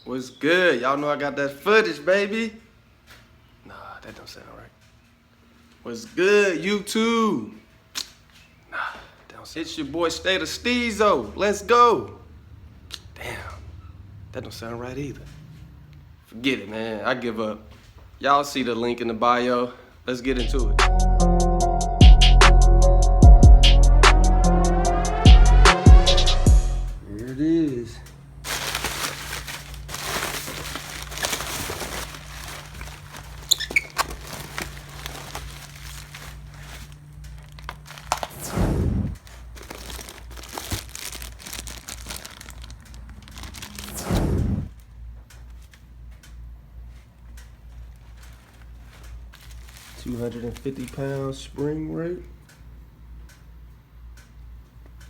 What's good? Y'all know I got that footage, baby. Nah, that don't sound right. What's good, YouTube? Nah, that don't sound. It's your boy Stateofsteezo. Let's go. Damn, that don't sound right either. Forget it, man. I give up. Y'all see the link in the bio. Let's get into it. Here it is. £250 spring rate.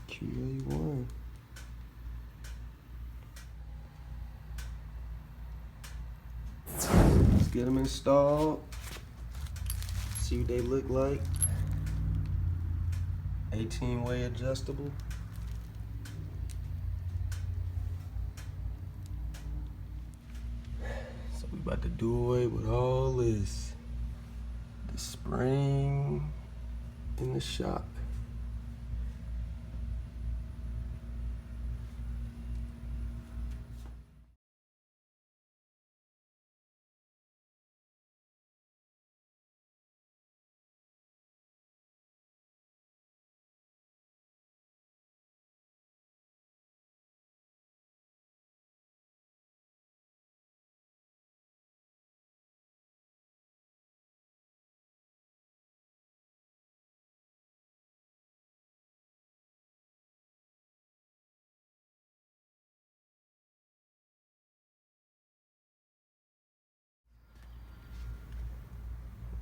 QA-1. Let's get them installed. See what they look like. 18-way adjustable. So we about to do away with all this. The spring in the shock.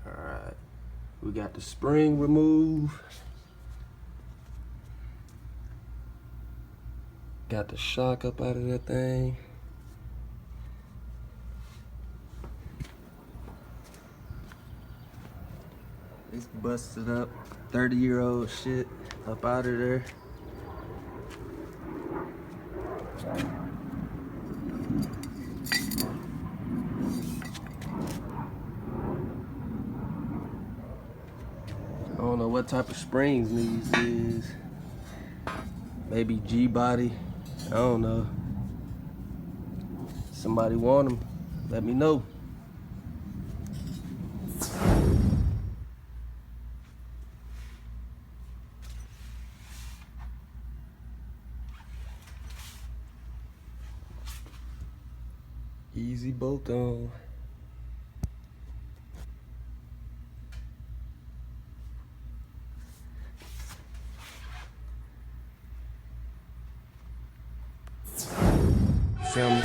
Alright, we got the spring removed. Got the shock up out of that thing. It's busted up, 30-year-old shit up out of there. I don't know what type of springs these is. Maybe G-body, I don't know. Somebody want them, let me know. Easy bolt on. Sound